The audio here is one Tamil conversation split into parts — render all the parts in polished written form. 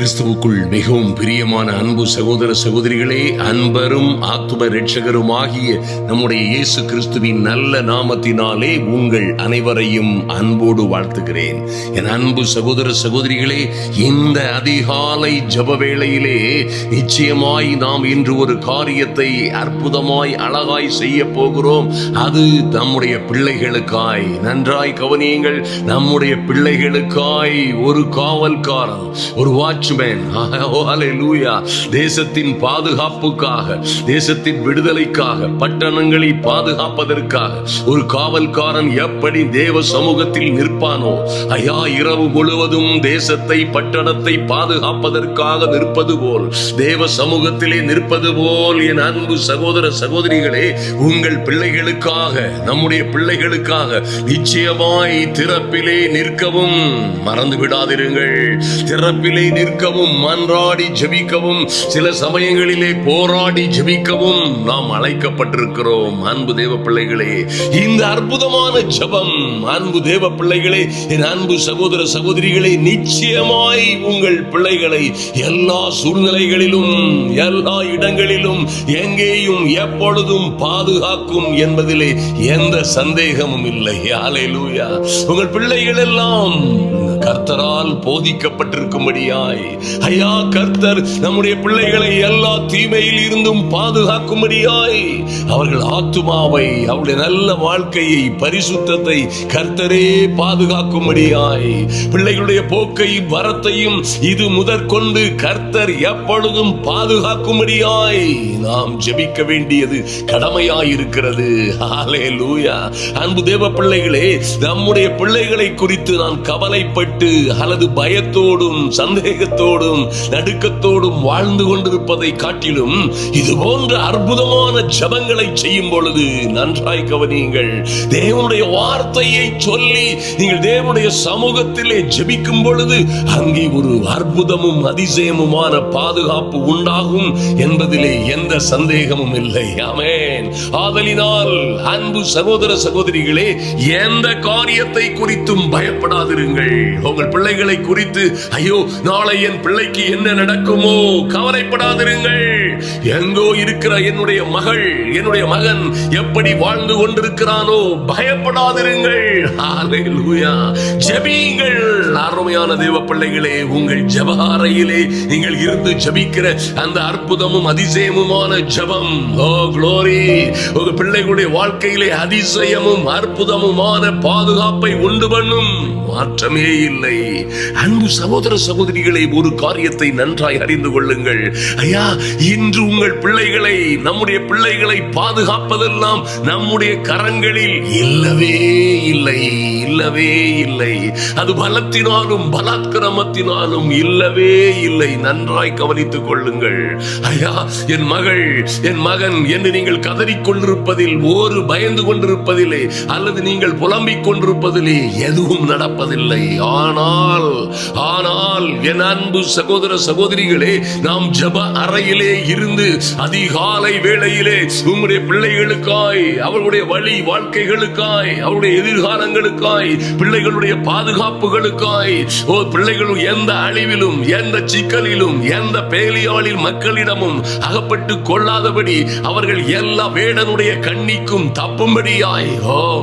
கிறிஸ்துவுக்குள் மிகவும் பிரியமான அன்பு சகோதர சகோதரிகளே, அன்பரும் ஆத்தும இரட்சகரும் ஆகிய நம்முடைய இயேசு கிறிஸ்துவின் நல்ல நாமத்தினாலே உங்கள் அனைவரையும் அன்போடு வாழ்த்துகிறேன். என் அன்பு சகோதர சகோதரிகளே, இந்த அதிகாலை ஜெப வேளையிலே நிச்சயமாய் நாம் இன்று ஒரு காரியத்தை அற்புதமாய் அழகாய் செய்ய போகிறோம். அது நம்முடைய பிள்ளைகளுக்காய். நன்றாய் கவனியுங்கள். நம்முடைய பிள்ளைகளுக்காய் ஒரு காவல்காரன், ஒரு வாட்ச்மேன், தேசத்தின் பாதுகாப்புக்காக, தேசத்தின் விடுதலைக்காக, பட்டணங்களை பாதுகாப்பதற்காக ஒரு காவல்காரன் எப்படி தேவ சமூகத்தில் நிற்பானோ, ஐயா, இரவு முழுவதும் தேசத்தை பட்டணத்தை பாதுகாப்பதற்காக நிற்பது போல், தேவ சமூகத்திலே நிற்பது போல், என் அன்பு சகோதர சகோதரிகளே, உங்கள் பிள்ளைகளுக்காக, நம்முடைய பிள்ளைகளுக்காக நிச்சயமாய் திறப்பிலே நிற்கவும் மறந்து விடாதிருங்கள். திறப்பிலே நிற்கவும், மன்றாடி ஜெபிக்கவும், சில சமயங்களிலே போராடி ஜெபிக்கவும் நாம் அழைக்கப்பட்டிருக்கிறோம். அன்பு தேவ பிள்ளைகளே, இந்த அற்புதமான ஜெபம், அன்பு தேவ பிள்ளைகளே, என் அன்பு சகோதர சகோதரிகளே, நிச்சயமாய் உங்கள் பிள்ளைகளை எல்லா சூழ்நிலைகளிலும், எல்லா இடங்களிலும், எங்கேயும் எப்பொழுதும் பாதுகாக்கும் என்பதிலே எந்த சந்தேகமும் இல்லை. ஹல்லேலூயா. உங்கள் பிள்ளைகள் எல்லாம் கர்த்தரால் போதிக்கப்பட்டிருக்கும்படியாய், ஐயா, கர்த்தர் நம்முடைய பிள்ளைகளை எல்லா தீமையில் இருந்தும் பாதுகாக்கும்படியாய், அவர்கள் ஆத்துமாவை, அவருடைய நல்ல வாழ்க்கையை, பரிசுத்தத்தை கர்த்தரே பாதுகாக்கும்படியாய், பிள்ளைகளுடைய போக்கையும் வரத்தையும் இது முதற்கொண்டு கர்த்தர் எப்பொழுதும் பாதுகாக்கும்படியாய் நாம் ஜெபிக்க வேண்டியது கடமையாயிருக்கிறது. ஹல்லேலூயா. அன்பு தேவ பிள்ளைகளே, நம்முடைய பிள்ளைகளை குறித்து நான் கவலைப்பட்டு அல்லது பயத்தோடும் சந்தேகத்தோடும் நடுக்கத்தோடும் வாழ்ந்து கொண்டிருப்பதை காட்டிலும் இது போன்ற அற்புதமான ஜெபங்களை செய்யும் பொழுது நன்றாய் கவனியுங்கள். தேவனுடைய வார்த்தையை சொல்லி நீங்கள் தேவனுடைய சமூகத்திலே ஜெபிக்கும் பொழுது அங்கே ஒரு அற்புதமும் அதிசயமுமான பாதுகாப்பு உண்டாகும் என்பதிலே எந்த சந்தேகமும் இல்லை. ஆமென். ஆதலினால் அன்பு சகோதர சகோதரிகளே, எந்த காரியத்தை குறித்தும் பயப்படாதிருங்கள். உங்கள் பிள்ளைகளை குறித்து, ஐயோ, நாளை என் பிள்ளைக்கு என்ன நடக்குமோ, கவலைப்படாதிருங்கள். எங்கோ இருக்கிற என்னுடைய மகள், என்னுடைய மகன் எப்படி வாழ்ந்து கொண்டிருக்கிறானோ, பயப்படாதிருங்கள். ஹல்லேலூயா. ஜெபியுங்கள். அருமையான தேவ பிள்ளைகளே, உங்கள் ஜெப அறையிலே நீங்கள் இருந்து ஜெபிக்கிற அந்த அற்புதமும் அதிசயமுமான ஜெபம், ஓ க்ளோரி, உங்க பிள்ளைகளுடைய வாழ்க்கையிலே அதிசயமும் அற்புதமுமான பாதுகாப்பை உண்டு பண்ணும். மாற்றமே இல்லை. அன்பு சகோதர சகோதரிகளை, ஒரு காரியத்தை நன்றாய் அறிந்து கொள்ளுங்கள். ஐயா, இன்று உங்கள் பிள்ளைகளை, நம்முடைய பிள்ளைகளை பாதுகாப்பதெல்லாம் நம்முடைய கரங்களில் இல்லவே இல்லை, இல்லவே இல்லை. அது பலத்தினாலும் பலாத்கிரமத்தினாலும் இல்லவே இல்லை. நன்றாய் கவனித்துக் கொள்ளுங்கள். ஐயா, என் மகள், என் மகன் என்று நீங்கள் கதறிக்கொண்டிருப்பதில், ஒரு பயந்து கொண்டிருப்பதிலே அல்லது நீங்கள் புலம்பிக் கொண்டிருப்பதிலே எதுவும் நடப்பதில்லை. ஆனால் என் அன்பு சகோதர சகோதரிகளே, நாம் ஜெப அறையிலே இருந்து அதிகாலை வேளையிலே உம்முடைய பிள்ளைகளுக்காய், அவர்களுடைய வழி வாழ்க்கைகளுக்காய், அவருடைய எதிர்காலங்களுக்காய், பிள்ளைகளுடைய பாதுகாப்புகளுக்காய், பிள்ளைகள் எந்த அழிவிலும், எந்த சிக்கலிலும், எந்த பேலியாளில் மக்களிடமும் அகப்பட்டு கொள்ளாதபடி, அவர்கள் எல்லா வேடனுடைய கண்ணிக்கும் தப்பும்படியாய்,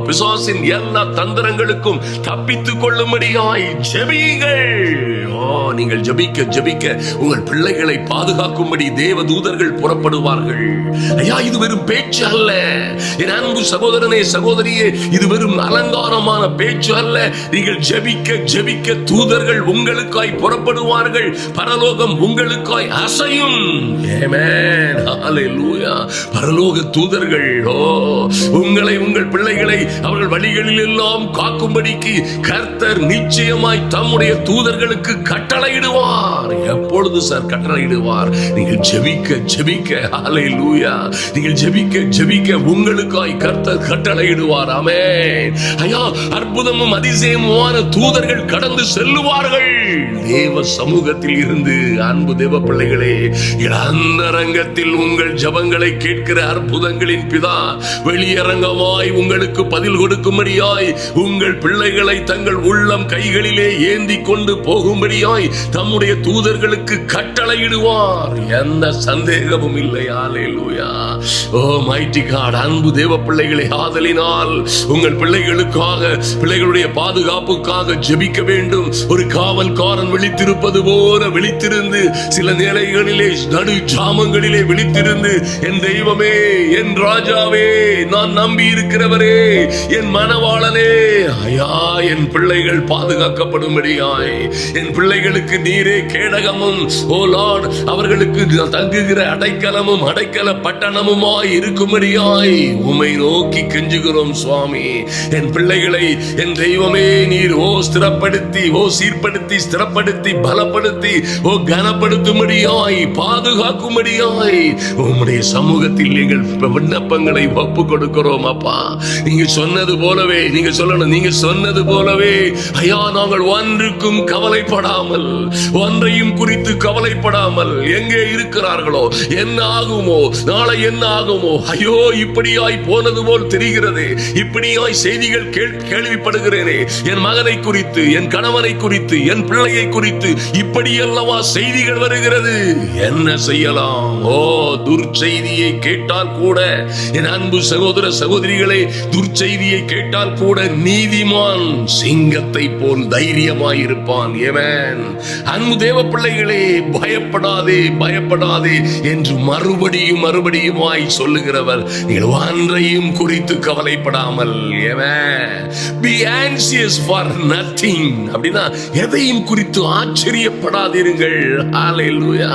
பிசாசின் எல்லா தந்திரங்களுக்கும் தப்பித்துக் கொள்ளும்படியாய் ஜெபியுங்கள். நீங்கள் ஜெபிக்க ஜெபிக்க உங்கள் பிள்ளைகளை பாதுகாக்கும்படி தேவ தூதர்கள் புறப்படுவார்கள். ஐயா, இது வெறும் பேச்சு அல்ல. என் அன்பு சகோதரனே, சகோதரியே, இது வெறும் அலங்காரமான பேச்சு அல்ல. நீங்கள் ஜெபிக்க ஜெபிக்க தூதர்கள் உங்களுக்காய் புறப்படுவார்கள். பரலோகம் உங்களுக்காய் அசையும். ஆமென். ஹல்லேலூயா. பரலோக தூதர்கள் உங்களை, உங்கள் பிள்ளைகளை அவர்கள் வழிகளில் எல்லாம் காக்கும்படிக்கு கர்த்தர் நிச்சயமாய் தம்முடைய தூதர்களுக்கு கட்டளையிடுவார். எப்பொழுது சார் கட்டளையிடுவார்? நீங்கள் ஜெபிக்க ஜெபிக்க, ஹல்லேலூயா, நீங்கள் ஜெபிக்க ஜெபிக்க உங்களுக்காய் கர்த்தர் கட்டளையிடுவார். ஆமென். ஐயா, அற்புதமும் அதிசயமுமான தூதர்கள் கடந்து செல்லுவார்கள் தேவ சமூகத்தில் இருந்து. அன்பு தேவ பிள்ளைகளே, அந்தரங்கத்தில் உங்கள் ஜெபங்களை கேட்கிற அற்புதங்களின் பிதா வெளியரங்கமாய் உங்களுக்கு பதில் கொடுக்கும்படியாய் உங்கள் பிள்ளைகளை தங்கள் உள்ளம் கைகளிலே ஏந்தி கொண்டு போகும்படியாய் தம்முடைய தூதர்களுக்கு அவர்களுக்கு கட்டளையிடுவார், எந்த சந்தேகமும் இல்லை. ஹல்லேலூயா. ஓ மைட்டி காட், அன்பு தேவ பிள்ளைகளை, ஆதலினால் உங்கள் பிள்ளைகளுக்காக, பிள்ளைகளுடைய பாதுகாப்புக்காக ஜெபிக்க வேண்டும். ஒரு காவல்காரன் விழித்திருப்பது போல விழித்திருந்து, சில நிலைகளிலே நடு ஜாமங்களிலே விழித்திருந்து, என் தெய்வமே, என் ராஜாவே, நான் நம்பி இருக்கிறவரே, என் மனவாளனே, ஐயா, என் பிள்ளைகள் பாதுகாக்கப்படும்படியாய், என் பிள்ளைகளுக்கு நீரே கேடகமும், ஓ லார்ட், அவர்களுக்கு தங்குகிற அடைக்கலமும் அடைக்கல பட்டணமுமாய் இருக்கும்படியாய் உம்மை நோக்கி கெஞ்சுகிறோம் சுவாமி. என் பிள்ளைகளை என் தெய்வமே நீர் ஸ்திரப்படுத்தி, சீர்படுத்தி, ஸ்திரப்படுத்தி, பலப்படுத்தி, கனப்படுத்தும்படியாய், பாதுகாக்கும்படியாய் உம்முடைய சமூகத்தில் எங்கள் விண்ணப்பங்களை ஒப்பு கொடுக்கிறோம் அப்பா. நீங்க சொன்னது போலவே, நீங்க சொல்லணும், நீங்க சொன்னது போலவே ஐயா, நாங்கள் ஒன்றுக்கும் கவலைப்படாமல், ஒன்றையும் குறித்து கவலைப்படாமல், எங்கே இருக்கிறார்களோ, என்ன ஆகுமோ, நாளை என்ன ஆகுமோ, ஐயோ இப்படியாய் போனது போல் தெரிகிறது, இப்படியாய் செய்திகள் கேள்விப்படுகிறேனே, என் மகனை குறித்து, என் கணவனை குறித்து, என் பிள்ளையை குறித்து இப்படி அல்லவா செய்திகள் வருகிறது, என்ன செய்யலாம்? துர்ச்செய்தியை கேட்டால் கூட, என் அன்பு சகோதர சகோதரிகளே, துர்ச்செய்தியை கேட்டால் கூட நீதிமான் சிங்கத்தை போல் தைரியமாயிருப்பான். ஏமேன். அன்பு தேவ பிள்ளைகளே, பயப்படாதே, பயப்படாதே என்று மறுபடியும் மறுபடியுமாய் சொல்லுகிறவர், நீங்கள் ஒன்றையும் குறித்து கவலைப்படாமல், be anxious for nothing, அப்படின்னா எதையும் குறித்து ஆச்சரியப்படாதீர்கள். ஹல்லேலூயா.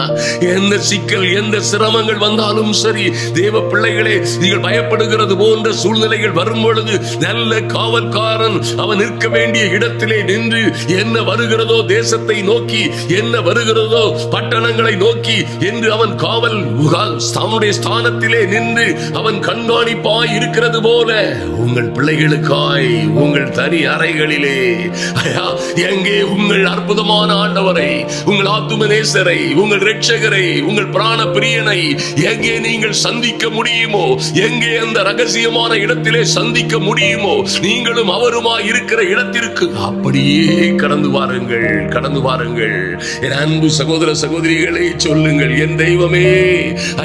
எந்த சிக்கல், எந்த சிரமங்கள் வந்தாலும் சரி, தேவ பிள்ளைகளே, நீங்கள் பயப்படுகிறது போன்ற சூழ்நிலைகள் வரும் பொழுது, நல்ல காவல்காரன் அவன் நிற்க வேண்டிய இடத்திலே நின்று, என்ன வருகிறதோ தேசத்தை நோக்கி, என்ன வருகிறதோ பட்டணங்களை நோக்கி என்று அவன் காவல் தன்னுடைய ஸ்தானத்திலே நின்று அவன் கண்காணிப்பாய் இருக்கிறது போல, உங்கள் பிள்ளைகளுக்காய் உங்கள் தனி அறைகளிலே, எங்கே உங்கள் அற்புதமான ஆண்டவரை, உங்கள் ஆத்தும நேசரை, உங்கள் இரட்சகரை, உங்கள் பிராண பிரியனை எங்கே நீங்கள் சந்திக்க முடியுமோ, எங்கே அந்த ரகசியமான இடத்திலே சந்திக்க முடியுமோ, நீங்களும் அவருமாய் இருக்கிற இடத்திற்கு அப்படியே கடந்து வாருங்கள், கடந்து வாருங்கள். என் அன்பு சகோதர சகோதரிகளை சொல்லுங்கள், என் தெய்வமே,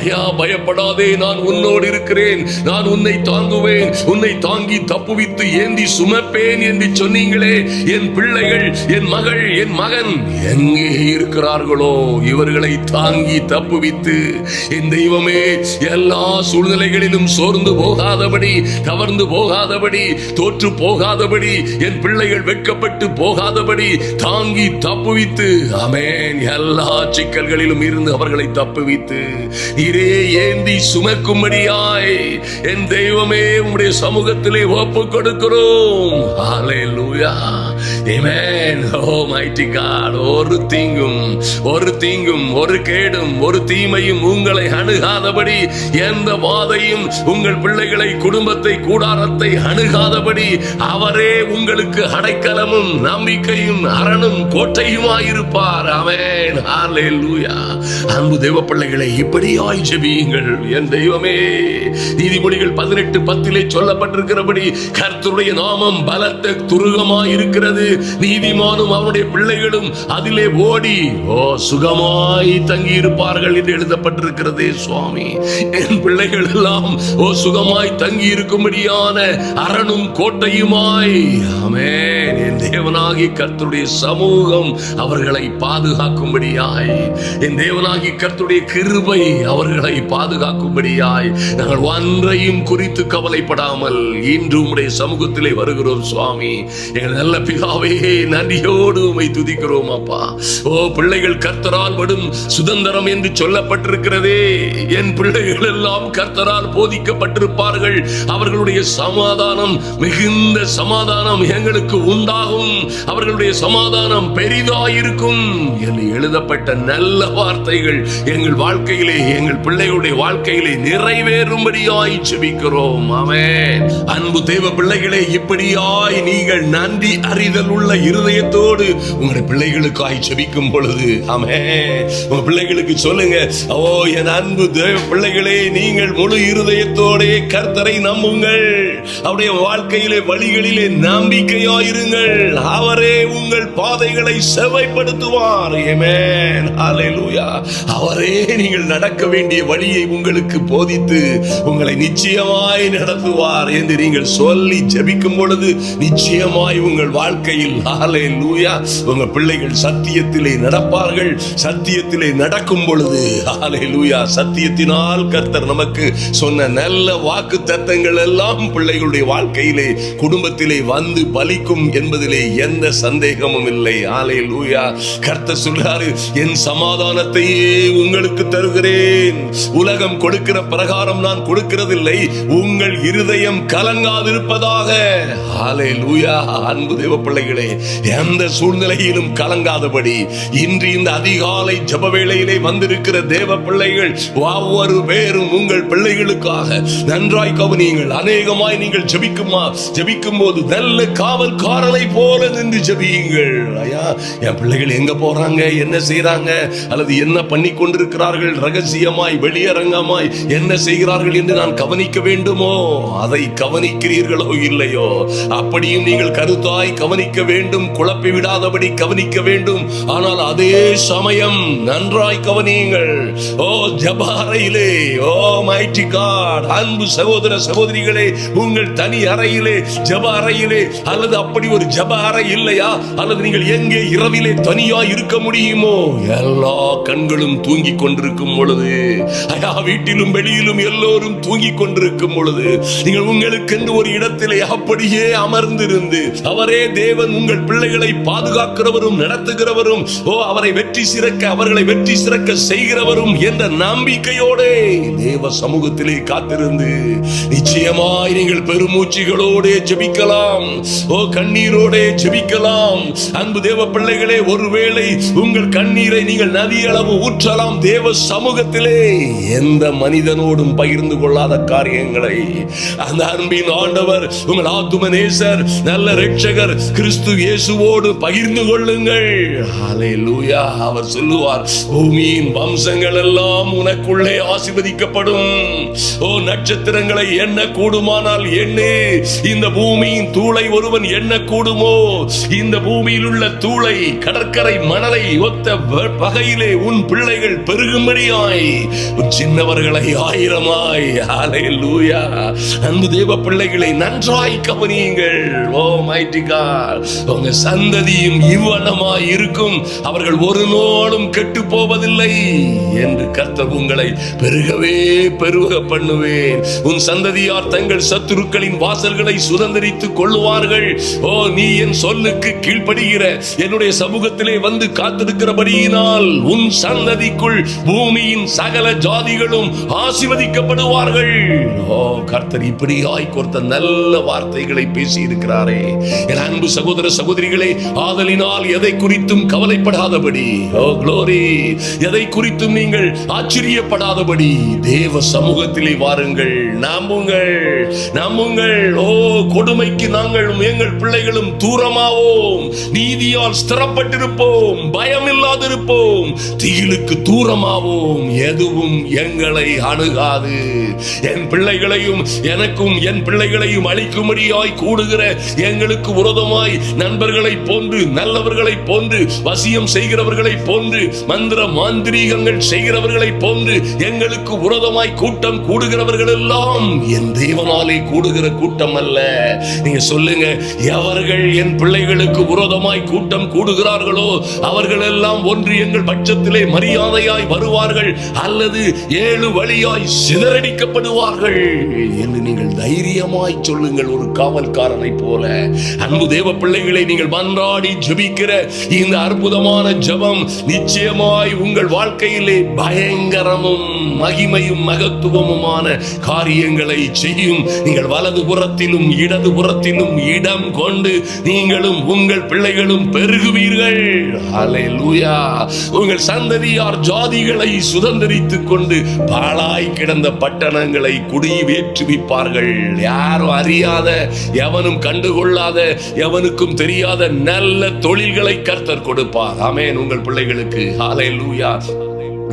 ஐயா பயப்படாதே, நான் உன்னோடு இருக்கிறேன், நான் உன்னை தாங்குவேன், உன்னை தாங்கி தப்புவித்து ஏந்தி சுமப்பேன் என்று சொன்னீங்களே. என் பிள்ளைகள், என் மகள், என் மகன் எங்கே இருக்கிறார்களோ இவர்களை தாங்கி தப்புவித்து, என் தெய்வமே, எல்லா சூழ்நிலைகளிலும் சோர்ந்து போகாதபடி, கவர்ந்து போகாதபடி, தோற்று போகாதபடி, என் பிள்ளைகள் வெட்கப்பட்டு போகாதபடி தாங்கி தப்புவித்து, ஆமென், எல்லா சிக்கல்களிலும் இருந்து அவர்களை தப்புவித்து இரே ஏந்தி சுமக்கும்படியாய் என் தெய்வமே உம்முடைய சமூகத்திலே ஒப்பு கொடுக்கிறோம். ஹல்லேலூயா. ஆமென். ஓ மைட்டி காட், ஒரு தீங்கும், ஒரு தீங்கும், ஒரு கேடும், ஒரு தீமையும் உங்களை அணுகாதபடி, எந்த வாதையும் உங்கள் பிள்ளைகளை, குடும்பத்தை, கூடாரத்தை அணுகாதபடி அவரே உங்களுக்கு அடைக்கலமும் நம்பிக்கையும் அரணும் கோட்டையுமாயிருப்பார். ஆமென். ஹல்லேலூயா. அன்பு தேவ பிள்ளைகளை, இப்படியாய் ஜெபியுங்கள். என் தெய்வமே, நீதிமொழிகள் 18:10 சொல்லப்பட்டிருக்கிறபடி, கர்த்தருடைய நாமம் பலத்த துருகமாய் இருக்கிறது, நீதிமானும் அவனுடைய பிள்ளைகளும் அதிலே ஓடி சுகமாய் தங்கி இருப்பார்கள் என்று எழுதப்பட்டிருக்கிறது. சுவாமி, என் பிள்ளைகள் எல்லாம் சுகமாய் தங்கி இருக்கும்படியான அரணும் கோட்டையுமாய், ஆமென், என் தேவனாகி கர்த்தருடைய சமூகம் அவர்களை பாதுகாக்கும்படியாய், என் தேவனாகி கர்த்தருடைய கிருபை அவர்களை பாதுகாக்கும்படியாய், நாங்கள் ஒன்றையும் குறித்து கவலைப்படாமல் இன்று உம்முடைய சமூகத்திலே வருகிறோம். சுவாமி, எங்கள் நல்ல பிதாவே, நன்றியோடு உம்மை துதிக்கிறோம் அப்பா. பிள்ளைகள் கர்த்தரால் வரும் சுதந்திரம் என்று சொல்லப்பட்டிருக்கிறதே. என் பிள்ளைகள் எல்லாம் கர்த்தரால் போதிக்கப்பட்டிருப்பார்கள், அவர்களுடைய சமாதானம், மிகுந்த சமாதானம் எங்களுக்கு உண்டாகும், அவர்களுடைய சமாதானம் பெரிதாயிருக்கும் என்று எழுதப்பட்ட நல்ல வார்த்தைகள் எங்கள் வாழ்க்கையிலே, எங்கள் பிள்ளைகளுடைய வாழ்க்கையிலே நிறைவேறும்படியாய் ஜெபிக்கிறோம். ஆமென். அன்பு தேவ பிள்ளைகளே, இப்படியாய் நீங்கள் நன்றி அறிதல் புரிதல் உள்ள இருதயத்தோடு உங்களுடைய பிள்ளைகளுக்காய் ஜெபிக்கும் பொழுது, ஆமென், உங்க பிள்ளைகளுக்கு சொல்லுங்க, ஓ என் அன்பு தேவ பிள்ளைகளே, நீங்கள் முழு இருதயத்தோடே கர்த்தரை நம்புங்கள், அவருடைய வாழ்க்கையிலே வழிகளிலே நம்பிக்கையாயிருங்கள், அவரே உங்கள் பாதைகளை செவ்வாய்ப்படுத்துவார். ஆமென், ஹல்லேலூயா. அவரே நீங்கள் நடக்க வேண்டிய வழியை உங்களுக்கு போதித்து உங்களை நிச்சயமாய் நடத்துவார் என்று நீங்கள் சொல்லி ஜெபிக்கும் பொழுது நிச்சயமாய் உங்கள் வாழ்க்கையில், ஹல்லேலூயா, உங்க பிள்ளைகள் சத்தியத்திலே நடப்பார்கள். சத்தியத்திலே நடக்கும் பொழுது, ஹல்லேலூயா, சத்தியத்தினால் கர்த்தர் நமக்கு சொன்ன நல்ல வாக்கு தத்தங்கள் எல்லாம் பிள்ளைகளுடைய வாழ்க்கையிலே குடும்பத்திலே வந்து பலிக்கும் என்பதிலே எந்த சந்தேகமும் இல்லை. ஹல்லேலூயா. கர்த்தர் சொல்றாரு, என் சமாதானத்தையே உங்களுக்கு தருகிறேன், உலகம் கொடுக்கிற பிரகாரம் நான் கொடுக்கிறதில்லை, உங்கள் இருதயம் கலங்காதிருப்பதாக. ஹல்லேலூயா. அன்பு தேவ பிள்ளைகளே, எந்த சூழ்நிலையிலும் கலங்காதபடி இன்று இந்த அதிகாலை ஜெப வேளையிலே வந்திருக்கிற தேவ பிள்ளைகள் ஒவ்வொரு பேரும் உங்கள் பிள்ளைகளுக்காக நன்றாய் கவனியுங்கள். அநேகமாய் நீங்கள் ஜெபிக்கும் போது நல்ல காவல்காரனை போல நின்று ஜெபியுங்கள். ஐயா, என் பிள்ளைகள் எங்க போறாங்க, என்ன செய்யறாங்க, அல்லது என்ன பண்ணி கொண்டிருக்கிறார்கள், ரகசியமாய் வெளியரங்கமாய் என்ன செய்கிறார்கள் என்று நான் கவனிக்க வேண்டுமோ, அதை கவனிக்கிறீர்களோ இல்லையோ, அப்படியும் நீங்கள் கருத்தாய் கவனிக்க வேண்டும், குழப்பி விடாதபடி கவனிக்க வேண்டும். ஆனால் அதே சமயம் நன்றாய் கவனியுங்கள். ஓ ஜெப அறையிலே, ஓ மைட்டி காட், அன்பு சகோதர சகோதரிகளே, உங்கள் தனி அறையிலே, ஜெப அறையிலே, அல்லது அப்படி ஒரு ஜெப அறை இல்லையா, அல்லது நீங்கள் எங்கே இரவிலே தனியா இருக்க முடியுமோ, எல்லா கண்களும் தூங்கிக் கொண்டிருக்கும் பொழுது, ஐயா, வீட்டிலும் வெளியிலும் எல்லோரும் தூங்கிக் கொண்டிருக்கும் பொழுது, நீங்கள் உங்களுக்கென்று ஒரு இடத்திலே அப்படியே அமர்ந்திருந்து, அவரே தேவன் உங்கள் பிள்ளைகளை பாதுகாக்கிறவரும் நடத்துகிறவரும், ஓ அவரை வெற்றி சிறக்க, அவர்களை வெற்றி சிறக்க செய்கிறவரும் என்ற நம்பிக்கையோடு தேவ சமூகத்திலே காத்திருந்து நிச்சயமாய் நீங்கள் பெருமூச்சிகளோடு ஜெபிக்கலாம். ஓ கண்ணீரோடு ஜெபிக்கலாம். அன்பு தேவ பிள்ளைகளே, ஒருவேளை உங்கள் கண்ணீரை நீங்கள் நதியளவு ஊற்றலாம் தேவ சமூகத்திலே. எந்த மனிதனோடும் பகிர்ந்து கொள்ளாத காரியங்களை அந்த அன்பின் ஆண்டவர், உங்கள் ஆத்தும நேசர், நல்ல இரட்சகர் கிறிஸ்து இயேசுவோடு பகிர்ந்து கொள்ளுங்கள். ஹல்லேலூயா. அவர் சொல்லுவார், பூமியின் வம்சங்கள் எல்லாம் உனக்குள்ளே ஆசீர்வதிக்கப்படும். ஓ நட்சத்திரங்களை எண்ண கூடுமானால் எண்ணு, இந்த பூமியின் தூளை ஒருவன் எண்ண கூடுமோ, இந்த பூமியில் உள்ள தூளை, கடற்கரை மணலை ஒத்த வகையிலே உன் பிள்ளைகள் பெருகும்படியாய், சின்னவர்களை ஆயிரமாய். ஹல்லேலூயா. அன்பு தேவ பிள்ளைகளை நன்றாய் கவனியுங்கள். ஓ மைட்டி காட், உங்க சந்ததியும் இவ்வளமாய் இருக்கும், அவர்கள் ஒரு நாளும் கெட்டு போவதில்லை என்று கர்த்தர் உங்களை பெருகவே பெருக பண்ணுவேன். உன் சந்ததியார் தங்கள் சத்துருக்களின் வாசல்களை சுதந்திரித்துக் கொள்ளுவார்கள். ஓ நீ என் சொல்லுக்கு கீழ்ப்படுகிற என்னுடைய சமூகத்திலே வந்து காத்திருக்கிறபடியினால் உன் சந்ததிக்குள் பூமியின் சகல ஜாதிகளும் ஆசீர்வதிக்கப்படுவார்கள். ஓ கர்த்தர் இப்படியாய் கொடுத்த நல்ல வார்த்தைகளை பேசி இருக்கிறாரே. என் அன்பு சகோதர சகோதரிகளே, ஆதலினால் எதை குறித்தும் கவலைப்படாதபடி, ஓ க்ளோரி, எதை குறித்தும் நீங்கள் ஆச்சரியப்படாதபடி தேவ சமூகத்திலே வாருங்கள். நம்புங்கள், நம்புங்கள். ஓ கொடுமைக்கு நாங்கள் எங்கள் பிள்ளைகளும் தூரமாவோம், நீதியால் ஸ்திரப்பட்டிருப்போம், பயம் இல்லாதிருப்போம், திகிலுக்கு தூரமாவோம், எதுவும் எங்களை அணுகாது. என் பிள்ளைகளையும் எனக்கும் என் பிள்ளைகளையும் அழிக்கும்படியாய் கூடுகிற எங்களுக்கு விரோதமாய் நண்பர்களை போன்று, நல்லவர்களை போன்று, வசியம் செய்கிறவர்களை போன்று, மந்திர மாந்திரீகங்கள் செய்கிறவர்களை போன்று எங்களுக்கு விரோதமாய் கூட்டம் கூடுகிறவர்கள் எல்லாம் என் தேவனாலே கூடுகிற கூட்டம் அல்ல. நீங்க சொல்லுங்க, எவர்கள் என் பிள்ளைகளுக்கு விரோதமாய் கூட்டம் கூடுகிறார்களோ அவர்கள் எல்லாம் ஒன்று எங்கள் பட்சத்திலே மரியாதையாய் வருவார்கள், அல்லது 7 வழியாய் சிதறடிக்கப்படுவார்கள் என்று நீங்கள் தைரியமாய் சொல்லுங்கள். ஒரு காவல்காரனை போல அன்பு தேவ பிள்ளைகளை, நீங்கள் மன்றாடி ஜெபிக்கிற இந்த அற்புதமான ஜெபம் நிச்சயமாய் உங்கள் வாழ்க்கையிலே பயங்கரமும் மகிமையும் மகத்துவமுமான காரியங்களை செய்யும். நீங்கள் வலது புறத்திலும் இடது புறத்திலும் இடம் கொண்டு நீங்களும் உங்கள் பிள்ளைகளும் பெருகுவீர்கள். ஹல்லேலூயா. உங்கள் சந்ததியார் ஜாதிகளை சுதந்திரித்துக் கொண்டு பாழாய் கிடந்த பட்டணங்களை குடியேற்றுவிப்பார்கள். யாரும் அறியாத, எவனும் கண்டுகொள்ளாத, எவனும் எவனுக்கும் தெரியாத நல்ல தொழில்களை கர்த்தர் கொடுப்பார். ஆமென். உங்கள் பிள்ளைகளுக்கு ஹல்லேலூயா.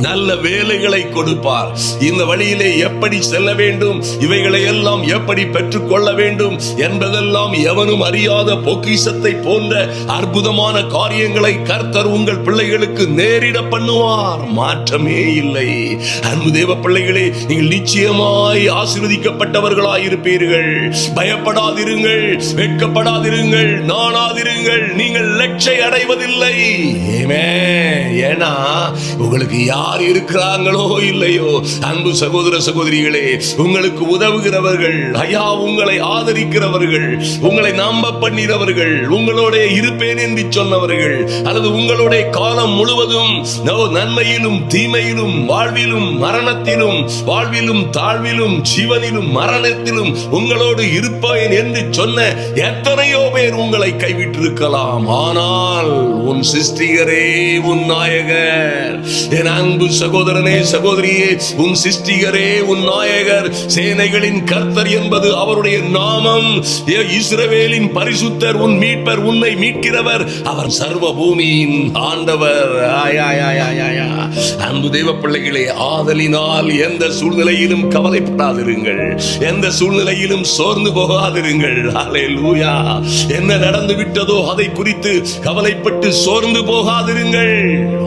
நல்ல வேலைகளை கொடுப்பார். இந்த வழியிலே எப்படி செல்ல வேண்டும், இவைகளை எல்லாம் எப்படி பெற்றுக் கொள்ள வேண்டும் என்பதெல்லாம் எவனும் அறியாத பொக்கிஷத்தை போன்ற அற்புதமான காரியங்களை கர்த்தர் உங்கள் பிள்ளைகளுக்கு நேரிட பண்ணுவார். மாற்றமே இல்லை. அன்பு தேவ பிள்ளைகளே, நீங்கள் நிச்சயமாய் ஆசீர்வதிக்கப்பட்டவர்களாய் இருப்பீர்கள். பயப்படாதிருங்கள், வெட்கப்படாதிருங்கள், நாணாதிருங்கள். நீங்கள் லட்சை அடைவதில்லை. ஏன்னா உங்களுக்கு யார் இருக்கிறாங்களோ இல்லையோ, அன்பு சகோதர சகோதரிகளே, உங்களுக்கு உதவுகிறவர்கள், ஐயா உங்களை ஆதரிக்கிறவர்கள், உங்களை நம்ப பண்ணினவர்கள், உங்களோட இருப்பேன் என்று சொன்னவர்கள், அல்லது உங்களோட காலம் முழுவதும் நன்மையிலும் தீமையிலும், வாழ்விலும் மரணத்திலும், வாழ்விலும் தாழ்விலும், ஜீவனிலும் மரணத்திலும் உங்களோடு இருப்பேன் என்று சொன்ன எத்தனையோ பேர் உங்களை கைவிட்டிருக்கலாம். ஆனால் உன் சிருஷ்டிகரே உன் நாயகர். என் அன்பு சகோதரனே சகோதரியே, உன் சிருஷ்டிகரே உன் நாயகர். சேனைகளின் கர்த்தர் என்பது அவருடைய நாமம். இஸ்ரவேலின் பரிசுத்தர், உன் மீட்பர், உன்னை மீட்கிறவர். அவர் சர்வ பூமியின் ஆண்டவர். அன்பு தேவ பிள்ளைகளே, ஆதலினால் எந்த சூழ்நிலையிலும் கவலைப்படாதிருங்கள், எந்த சூழ்நிலையிலும் சோர்ந்து போகாதிருங்கள். ஹல்லேலூயா. என்ன நடந்து விட்டதோ அதை குறித்து கவலைப்பட்டு சோர்ந்து போகாதிருங்கள்.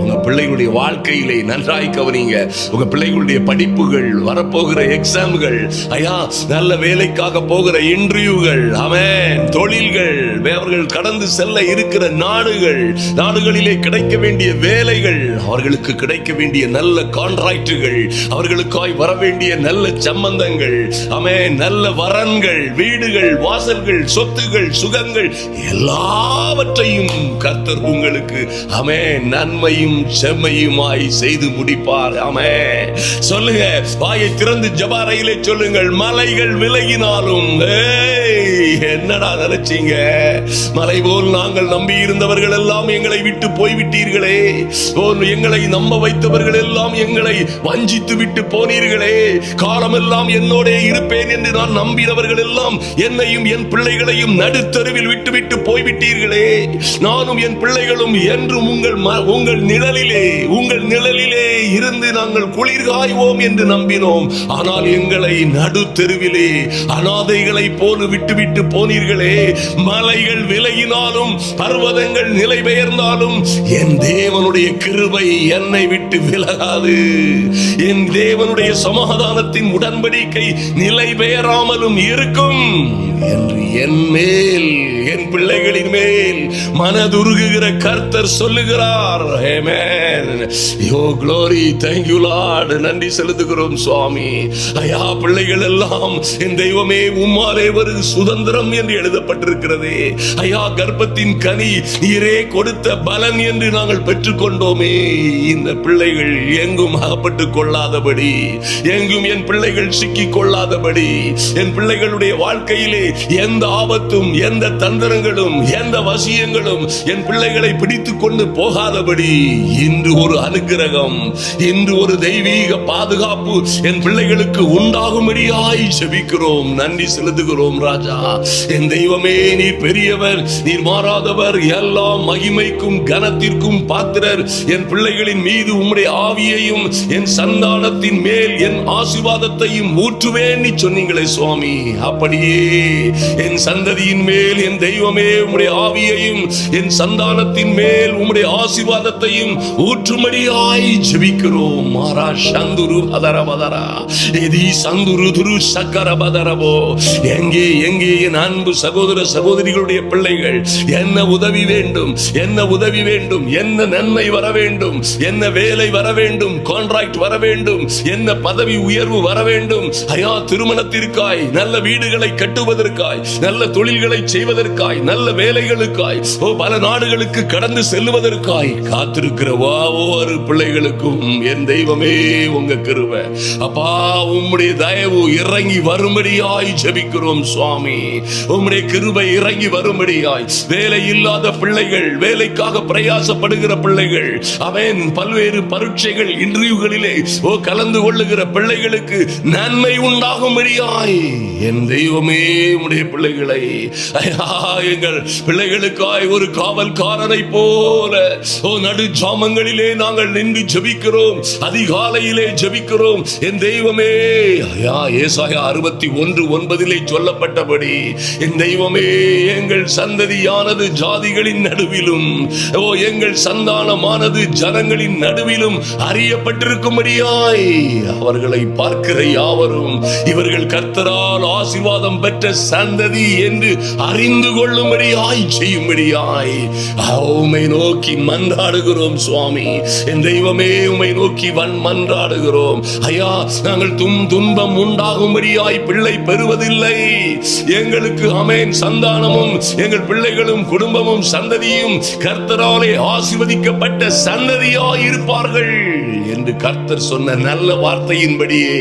உங்க பிள்ளைகளுடைய வாழ்க்கையிலே நன்றாய் கவனிங்க. உங்க பிள்ளைகளுடைய படிப்புகள், வரப்போகிற எக்ஸாம்கள், ஐயா நல்ல வேலைக்காக போகிற இன்டர்வியூகள், ஆமென், தொழில்கள், அவர்கள் கடந்து செல்ல இருக்கிற நாடுகளிலே கிடைக்க வேண்டிய வேலைகள், அவர்களுக்கு கிடைக்க வேண்டிய நல்ல கான்ட்ராக்டுகள், அவர்களுக்காய் வர வேண்டிய நல்ல சம்பந்தங்கள், ஆமென், நல்ல வரன்கள், வீடுகள், வாசல்கள், சொத்துகள், சுகங்கள், எல்லாவற்றையும் கர்த்தர் உங்களுக்கு ஆமென் நன்மையும் செம்மையுமாய் செய்து முடிப்பார். ஆமென். சொல்லுங்க, வாயை திறந்து ஜெபறையிலே சொல்லுங்கள், மலைகள் விலகினாலும். என்னடா நினைச்சீங்க? மலை போல் நாங்கள் நம்பி இருந்தவர்கள் எல்லாம் எங்களை விட்டு போய்விட்டீர்களே, எங்களை நம்ப வைத்தவர்கள் எல்லாம் எங்களை வஞ்சித்து விட்டு போனீர்களே, காலமெல்லாம் என்னோட இருப்பேன் என்று நான் நம்பினவர்கள் எல்லாம் என்னையும் என் பிள்ளைகளையும் நடுத்தருவில் விட்டு போய்விட்டீர்களே. நானும் என் பிள்ளைகளும் என்றும் உங்கள் நிழலிலே இருந்து நாங்கள் குளிர் காய்வோம் என்று நம்பினோம். ஆனால் எங்களை நடுத்தெருவிலே அனாதைகளை போல விட்டு போனீர்களே. மலைகள் விலகினாலும், பர்வதங்கள் நிலை பெயர்ந்தாலும், என் தேவனுடைய கிருபை என்னை விட்டு விலகாது. என் தேவனுடைய சமாதானத்தின் உடன்படிக்கை நிலை பெயராமலும் இருக்கும் என்று என் மேல், என் பிள்ளைகளின் மேல் மனதுருகுகிற கர்த்தர் சொல்லுகிறார். ஆமென். யோ க்ளோரி, thank you Lord. நன்றி செலுத்துகிறோம் சுவாமி. ஐயா, பிள்ளைகள் எல்லாம் என் தெய்வமே உம்மாலே ஒரு சுதந்திரம் என்று எழுதப்பட்டிருக்கிறது. ஐயா, கர்ப்பத்தின் கனி நீரே கொடுத்த பலன் என்று நாங்கள் பெற்றுக்கொண்டோமே. இந்த பிள்ளைகள் எங்கும் அகப்பட்டுக் கொள்ளாதபடி, எங்கும் என் பிள்ளைகள் சிக்கிக் கொள்ளாதபடி, என் பிள்ளைகளுடைய வாழ்க்கையிலே எந்த ஆபத்தும், எந்த தந்திரங்களும், எந்த வசியங்களும் என் பிள்ளைகளை பிடித்துக் கொண்டு போகாதபடி இன்று ஒரு அனுக்கிரகம், இன்று ஒரு தெய்வீக பாதுகாப்பு என் பிள்ளைகளுக்கு உண்டாகும்படியாய் ஜெபிக்கிறோம். நன்றி செலுத்துகிறோம் ராஜா. என் தெய்வமே, நீர் பெரியவர், நீர் மாறாதவர், எல்லா மகிமைக்கும் கனத்திற்கும் பாத்திரர். என் பிள்ளைகளின் மீது உம்முடைய ஆவியையும் என் சந்தானத்தின் மேல் என் ஆசீர்வாதத்தையும் ஊற்றுவேன் நீ சொன்னீங்களே சுவாமி. அப்படியே என் சந்ததியின் மேல் என் தெய்வமே உம்முடைய ஆவியையும் என் சந்தானத்தின் மேல் உம்முடைய ஆசீர்வாதத்தையும் ஊற்றும்படியாய் ஜெபிக்கிறோம். மாரா சந்துரு அதரபதரா எதி சந்துரு துரு சக்கரபதரபோ. எங்கே என் அன்பு சகோதர சகோதரிகளுடைய பிள்ளைகள், என்ன உதவி வேண்டும், என்ன உதவி வேண்டும், என்ன நன்மை வர வேண்டும், என்ன வேலை வர வேண்டும், கான்ட்ராக்ட் வர வேண்டும், என்ன பதவி உயர்வு வர வேண்டும், ஐயா திருமணத்திற்காய், நல்ல வீடுகளை கட்டுவதற்காய், நல்ல தொழில்களை செய்வதற்காய், நல்ல வேலைகளுக்காய், பல நாடுகளுக்கு கடந்து செல்வதற்காய் காத்திருக்கிற ஒவ்வொரு பிள்ளைகளுக்கும் என் தெய்வமே உங்க கிருபை அப்பா, உம்முடைய தயவு இறங்கி வரும்படியாய் ஜெபிக்கிறோம் சுவாமி. உம்முடைய கிருபை இறங்கி வரும்படியாய் வேலை இல்லாத பிள்ளைகள், வேலைக்காக பிரயாசப்படுகிற பிள்ளைகள், அவன் பல்வேறு பரீட்சைகள் இன்டர்வியூகளிலே கலந்து கொள்ளுகிற பிள்ளைகளுக்கு நன்மை உண்டாகும்படியாய் என் தெய்வமே உம்முடைய பிள்ளைகளை எங்கள் பிள்ளைகளுக்காய் ஒரு காவல்காரனை போல நடு ஜாமங்களிலே நாங்கள் நின்று ஜெபிக்கிறோம், அதிகாலையிலே ஜெபிக்கிறோம் என் தெய்வமே. ஏசாயா 61:9 சொல்லப்பட்டபடி என் தெய்வமே, எங்கள் சந்ததியானது ஜாதிகளின் நடுவிலும் எங்கள் சந்தானமானது ஜனங்களின் நடுவிலும் அறியப்பட்டிருக்கும்படியாய் அவர்களை பார்க்கிற யாவரும் இவர்கள் கர்த்தரால் ஆசீர்வாதம் பெற்ற சந்ததி என்று அறிந்து கொள்ளும்படியாய் செய்யும்படியாய் உம்மை நோக்கி மன்றாடுகிறோம் சுவாமி. என் தெய்வமே, உம்மை நோக்கி மன்றாடுகிறோம் ஐயா. நாங்கள் துன்பம் உண்டாகும்படியாய் பிள்ளை பெறுவதில்லை. எங்களுக்கு ஆமென் சந்தானமும் எங்கள் பிள்ளைகளும் குடும்பமும் சந்ததியும் கர்த்தராலே ஆசீர்வதிக்கப்பட்ட சந்ததியாய் இருப்பார்கள் என்று கர்த்தர் சொன்ன நல்ல வார்த்தையின்படியே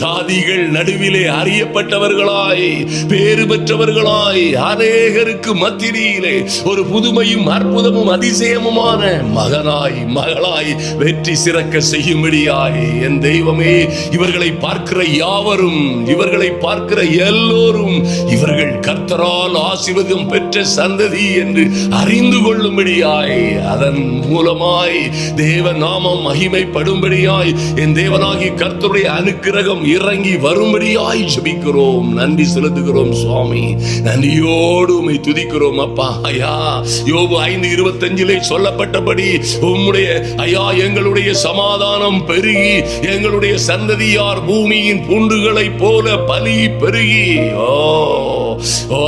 ஜாதிகள் நடுவிலே அறியப்பட்டவர்களாய், பேறு பெற்றவர்களாய், அநேகருக்கு மத்தியிலே ஒரு புதுமையும் அற்புதமும் அதிசயமுமான மகனாய் மகளாய் வெற்றி சிறக்க செய்யும்படியாய் என் தெய்வமே, இவர்களை பார்க்கிற யாவரும், இவர்களை பார்க்கிற எல்லோரும் இவர்கள் கர்த்தரால் ஆசீர்வாதம் பெற்ற சந்ததி என்று அறிந்து கொள்ளும்படியாய், அதன் மூலமாய் தேவ நாமம் மகிமைப்படும்படியாய் என் தேவனாகி கர்த்தருடைய அனுக்கிரகம் இறங்கி வரும்படியாய் ஜெபிக்கிறோம். நன்றி செலுத்துகிறோம் சுவாமி. நன்றியோடு உம்மை துதிக்கிறோம் அப்பா. ஐயா, யோபு 5:25 சொல்லப்பட்டபடி உம்முடைய ஐயா எங்களுடைய சமாதானம் பெருகி எங்களுடைய சந்ததியார் பூமியின் பூண்டுகளை போல பலி பெருகி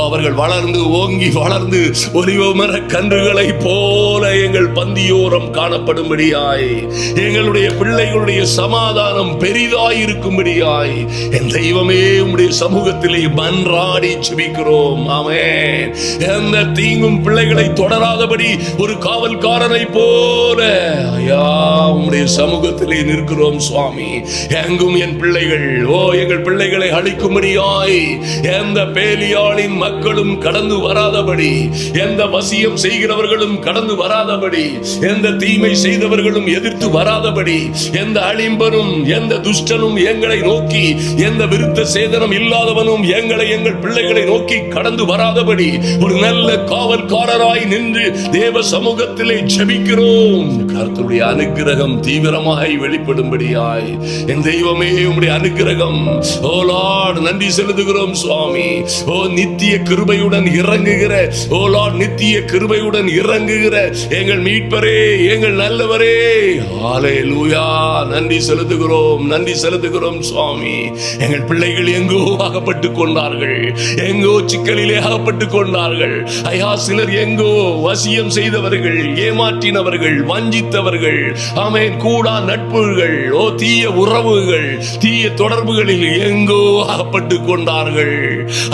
அவர்கள் வளர்ந்து ஓங்கி வளர்ந்து ஒலிவமர கன்றுகளை போல எங்கள் பந்தியோரம் காணப்படும்படியாய் எங்களுடைய பிள்ளைகளுடைய சமாதானம் பெரிதாய் இருக்கும்படியாய் என் தெய்வமே உம்முடைய சமூகத்திலே மன்றாடி ஜெபிக்கிறோம். ஆமென். எந்த தீங்கும் பிள்ளைகளை தொடராதபடி ஒரு காவல்காரனை போல ஐயா உம்முடைய சமூகத்திலே நிற்கிறோம் சுவாமி. எங்கும் என் பிள்ளைகள் எங்கள் பிள்ளைகளை அழிக்கும்படியாய் எந்த பேலியாளின் மக்களும் கடந்து வராதபடி, எந்த வசியம் செய்கிறவர்களும் கடந்து வராதபடி, எந்த தீமை செய்தவர்களும் எதிர்த்து வராதபடி, எந்த அழிம்பனும் எந்த துஷ்டனும் எங்களை நோக்கி, எந்த விருத்த சேதனம் இல்லாதவனும் எங்கள் பிள்ளைகளை நோக்கி கடந்து வராதபடி ஒரு நல்ல காவல்காரராய் நின்று தேவ சமூகத்திலே ஜெபிக்கிறோம். கர்த்தருடைய அனுக்கிரகம் தீவிரமாய் வெளிப்படும்படியாய் என் தெய்வமே உம்முடைய அனுக்கிரகம் லார்ட் நன்றி செலுத்துகிறோம் சுவாமி. நித்திய கிருபையுடன் இறங்குகிற லார்ட் நித்திய கிருபையுடன் இறங்குகிற எங்கள் மீட்பரே, எங்கள் நல்லவரே, ஹல்லேலூயா. நன்றி செலுத்துகிறோம், நன்றி செலுத்துகிறோம் சுவாமி. எங்கள் பிள்ளைகள் எங்கோ அகப்பட்டு கொண்டார்கள், எங்கோ சிக்கலிலே அகப்பட்டு கொண்டார்கள் ஐயா. சிலர் எங்கோ வசியம் செய்தவர்கள், ஏமாற்றினவர்கள், வஞ்சித்தவர்கள், ஆமென், கூடா நட்புகள், தீய உறவுகள், தீய தொடர்புகளில் எங்கோ அகப்பட்டு கொண்டார்கள்.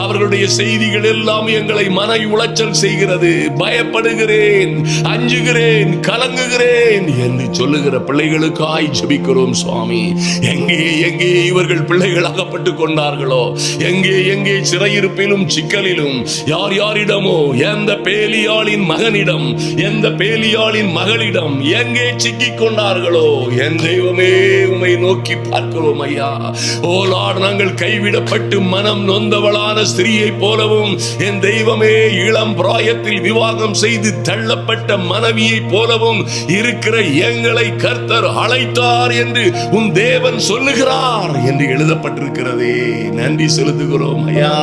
அவர்களுடைய செய்திகள் எல்லாம் எங்களை மன உளைச்சல் செய்கிறது. பயப்படுகிறேன், அஞ்சுகிறேன், கலங்குகிறேன் என்று சொல்லுகிற பிள்ளைகளுக்காய் ஜெபிக்கிறோம் சுவாமி. எங்கே எங்கே இவர்கள் பிள்ளைகள் அகப்பட்டு கொண்டார்களோ, எங்கே சிறையிருப்பிலும் சிக்கலிலும் யார் யாரிடமோ, எந்த பேலியாளின் மகனிடம், எந்த பேலியாளின் மகளிடம் எங்கே சிக்கிக் கொண்டார்களோ என் தெய்வமே உம்மை நோக்கி பார்க்கிறோம் ஐயா. ஓ லார்ட், நாங்கள் கைவிடப்பட்டு மனம் நொந்தவளான ஸ்திரீயை போலவும், என் தெய்வமே இளம் பிராயத்தில் விவாகம் செய்து தள்ளப்பட்ட மனைவியை போலவும் இருக்கிற எங்களை கர்த்தர் அழைத்தார் என்று உன் தேவன் சொல்லுகிறார் என்று எழுதப்பட்டிருக்கிறதே. நன்றி செலுத்துகிறோம் ஐயா.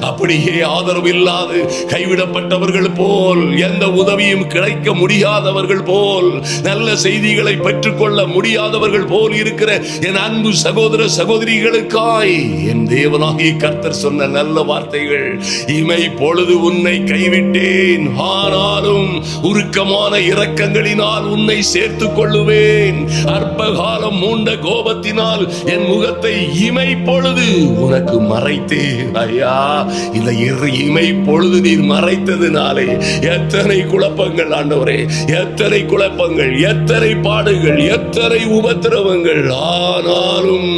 அப்படியே ஆதரவு இல்லாது கைவிடப்பட்டவர்கள் போல், எந்த உதவியும் கிடைக்க முடியாதவர்கள் போல், நல்ல செய்திகளை பெற்றுக்கொள்ள முடியாதவர்கள் போல் இருக்கிற என் அன்பு சகோதர சகோதரிகளுக்காய் என் தேவனாகிய கர்த்தர் சொன்ன நல்ல வார்த்தை வார்த்தைகள். இமை பொழுது உன்னை கைவிட்டேன், ஆனாலும் உருக்கமான இரக்கங்களினால் உன்னை சேர்த்துக் கொள்ளுவேன். அற்ப காலம் மூண்ட கோபத்தினால் என் முகத்தை இமை பொழுது உனக்கு மறைத்தேன். ஐயா, இந்த இமை பொழுது நீர் மறைத்ததுனாலே எத்தனை குழப்பங்கள் ஆண்டவரே, எத்தனை குழப்பங்கள், எத்தனை பாடுகள், எத்தனை உபத்திரவங்கள். ஆனாலும்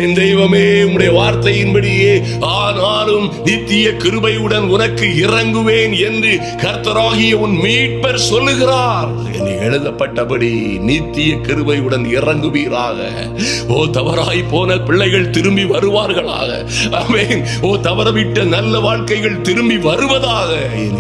என் தெய்வமே, உம்முடைய வார்த்தையின்படியே ஆனாலும் நித்திய கிருபையுடன் உனக்கு இறங்குவேன் என்று கர்த்தராகிய உன் மீட்பர் சொல்லுகிறார். எழுதப்பட்டபடி நித்திய கிருபையுடன் இறங்குவீராக. ஓ, தவறாய் போன பிள்ளைகள் திரும்பி வருவார்களாக. ஆமென். ஓ, தவறவிட்ட நல்ல வாழ்க்கைகள் திரும்பி வருவதாக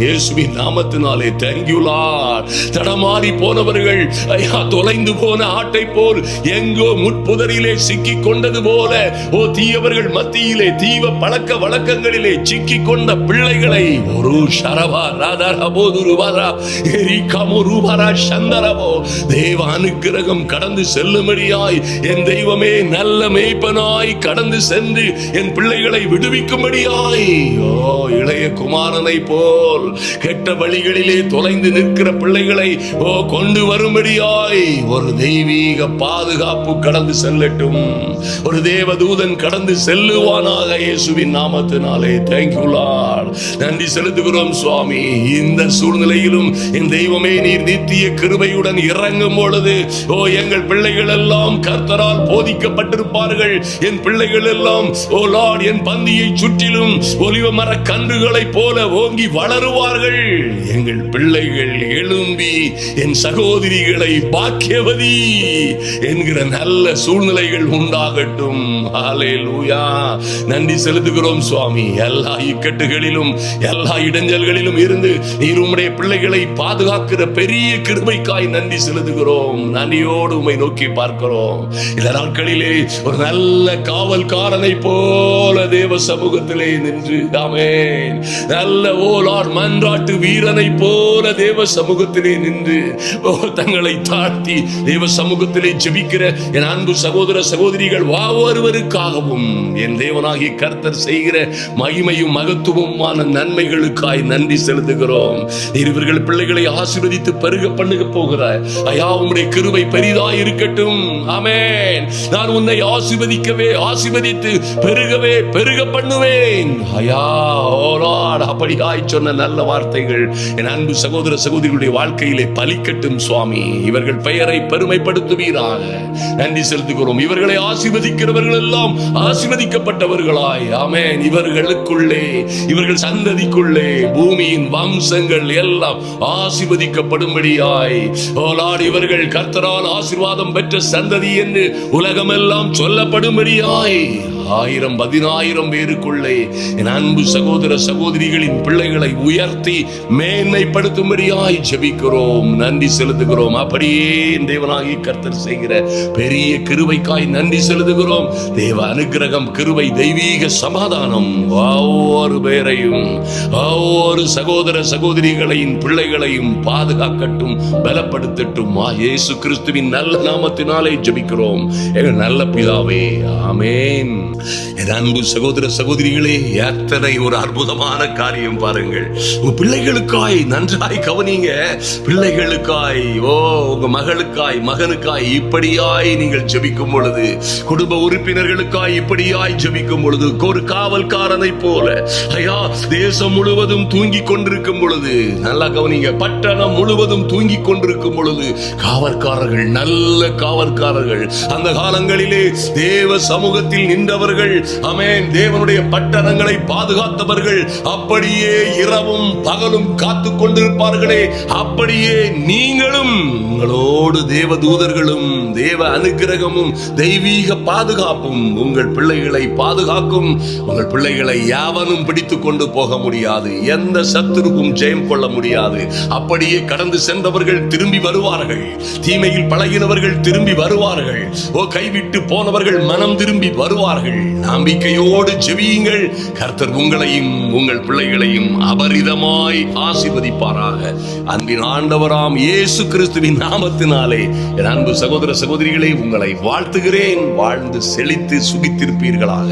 இயேசுவின் நாமத்தினாலே. Thank you Lord. தடமாறி போனவர்கள், ஐயா, தொலைந்து போன ஆட்டை போல் எங்கோ முட்புதரிலே சிக்கி கொண்டது போல, ஓ, தீயவர்கள் மத்தியிலே தீவ பழக்க வழக்கங்களிலே சிக்கி கொண்ட பிள்ளைகளை ஒரு ஷரவா ராதரபோதுருவாரா எரிகமுருவாரா சந்தரவோ தேவ அனுக்கிரகம் கடந்து செல்லும்படியாய் என் தெய்வமே நல்ல மேய்ப்பனாய் கடந்து சென்று என் பிள்ளைகளை விடுவிக்கும்படியாய், ஓ, இளைய குமாரனை போல் கெட்ட வழிகளிலே தொலைந்து நிற்கிற பிள்ளைகளை, ஓ, கொண்டு வரும்படியாய் ஒரு தெய்வீக பாதுகாப்பு கடந்து செல்லட்டும். ஒரு தேவதூதன் கடந்து செல்லுவானாக இயேசுவின் நாமத்தினாலே. Thank you Lord. நன்றி செலுத்துகிறோம் சுவாமி. இந்த சூழ்நிலையிலும் என் தெய்வமே, நீர் நித்திய கிருபையுடன் இறங்கும் பொழுது, ஓ, எங்கள் பிள்ளைகள் எல்லாம் கர்த்தரால் போதிக்கப்பட்டிருப்பார்கள். என் பிள்ளைகள் எல்லாம், ஓ லார்ட், என் பந்தியை சுற்றிலும் ஒலிவ மர கன்றுகளை போல ஓங்கி வளருவார்கள். எங்கள் பிள்ளைகள் எழும்பி என் சகோதரிகளை பாக்கியவதி என்கிற நல்ல சூழ்நிலைகள் உண்டாகட்டும். ஹல்லேலூயா. நன்றி செலுத்துகிறோம் சுவாமி. எல்லா இக்கட்டுகளிலும் எல்லா இடைஞ்சல்களிலும் இருந்து நீர் உம்முடைய பிள்ளைகளை பாதுகாக்கிற பெரிய கிருபைக்காய் நன்றி செலுத்துகிறோம். நன்றியோடு உம்மை நோக்கி பார்க்கிறோம். இந்த நாட்களிலே ஒரு நல்ல காவல்காரனை போல தேவ சமூகத்திலே நின்று, ஆமென், நல்ல ஓ லார்ட் மன்றாட்டு வீரனை போல தேவ சமூகத்திலே நின்று, ஓ, தங்களை தாழ்த்தி தேவ சமூகத்திலே ஜெபிக்கிற என் அன்பு சகோதர சகோதரிகள் ஒவ்வொருவருக்காகவும் என் தேவனாகிய கர்த்தர் செய்கிற மகிமையும் மகத்துவமான நன்மைகளுக்காய் நன்றி செலுத்துகிறோம். இவர்கள் பிள்ளைகளை ஆசீர்வதித்து பெருக பண்ணுக போகிறார். ஐயா, உம்முடைய கிருபை பெரிதாய் இருக்கட்டும். ஆமென். நான் உன்னை ஆசீர்வதிக்கவே ஆசீர்வதித்து பெருகவே பெருக பண்ணுவேன். ஐயா, ஓ லார்ட், அப்படியாய் சொன்ன நல்ல வார்த்தைகள் என் அன்பு சகோதர சகோதரிகளுடைய வாழ்க்கையிலே பலிக்கட்டும் சுவாமி. இவர்கள் பெயரை பெருமைப்படுத்துவீராக. நன்றி செலுத்துகிறோம். இவர்களை ஆசீர்வதிக்கிறவர்கள் எல்லாம் ஆசீர்வதிக்கப்பட்டவர்களாய், ஆமென், இவர்களுக்குள்ளே, இவர்கள் சந்ததிக்குள்ளே பூமியின் வம்சங்கள் எல்லாம் ஆசீர்வதிக்கப்படும்படியாய், ஓ லார்ட், இவர்கள் கர்த்தரால் ஆசீர்வாதம் பெற்ற சந்ததி என்று உலகமெல்லாம் சொல்லப்படும்படியாய் 1000 10,000 பேருக்குள்ளே என் அன்பு சகோதர சகோதரிகளின் பிள்ளைகளை உயர்த்தி மேன்மைப்படுத்தும்படியாய் ஜெபிக்கிறோம். நன்றி செலுத்துகிறோம். அப்படியே தேவனாகிய கர்த்தர் செய்கிற பெரிய கிருபைக்காய் நன்றி செலுத்துகிறோம். தேவ அனுக்கிரகம், கிருபை, தெய்வீக சமாதானம் ஒவ்வொரு பேரையும், ஒவ்வொரு சகோதர சகோதரிகளையும் பிள்ளைகளையும் பாதுகாக்கட்டும், பலப்படுத்தட்டும். இயேசு கிறிஸ்துவின் நல்ல நாமத்தினாலே ஜெபிக்கிறோம் எங்கள் நல்ல பிதாவே. ஆமென். என் அன்பு சகோதர சகோதரிகளே, எத்தனை ஒரு அற்புதமான காரியம் பாருங்கள். உங்க பிள்ளைகளுக்காய் நன்றாய் கவனிங்க. பிள்ளைகளுக்காய், ஓ, உங்க மகளுக்காய் மகனுக்காய் இப்படியாய் நீங்கள் ஜெபிக்கும் பொழுது, குடும்ப உறுப்பினர்களுக்காய் இப்படியாய் ஜெபிக்கும் பொழுது, ஒரு காவல்காரனை போல, ஐயா, தேசம் முழுவதும் தூங்கி கொண்டிருக்கும் பொழுது, நல்லா கவனிங்க, பட்டணம் முழுவதும் தூங்கி கொண்டிருக்கும் பொழுது காவல்காரர்கள், நல்ல காவல்காரர்கள், அந்த காலங்களிலே தேவ சமூகத்தில் நின்றவர்கள், ஆமென், தேவனுடைய பட்டணங்களை பாதுகாத்தவர்கள், அப்படியே இரவும் பகலும் காத்து கொண்டிருப்பார்களே, அப்படியே நீங்களும் உங்களோடு தேவ தூதர்களும் தேவ அனுக்கிரகமும் தெய்வீக பாதுகாப்பும் உங்கள் பிள்ளைகளை பாதுகாக்கும். உங்கள் பிள்ளைகளை யாவனும் பிடித்துக் கொண்டு போக முடியாது, எந்த சத்துருவும் ஜெயம் கொள்ள முடியாது. அப்படியே கடந்து சென்றவர்கள் திரும்பி வருவார்கள், தீமையில் பழகினவர்கள் திரும்பி வருவார்கள், ஓ, கைவிட்டு போனவர்கள் மனம் திரும்பி வருவார்கள். நம்பிக்கையோடு ஜெபியுங்கள். கர்த்தர் உங்களையும் உங்கள் பிள்ளைகளையும் அபரிதமாய் ஆசீர்வதிப்பாராக. அன்பின் ஆண்டவராம் இயேசு கிறிஸ்துவின் நாமத்தினாலே என் அன்பு சகோதர சகோதரிகளை உங்களை வாழ்த்துகிறேன். வாழ்ந்து செழித்து சுகித்திருப்பீர்களாக.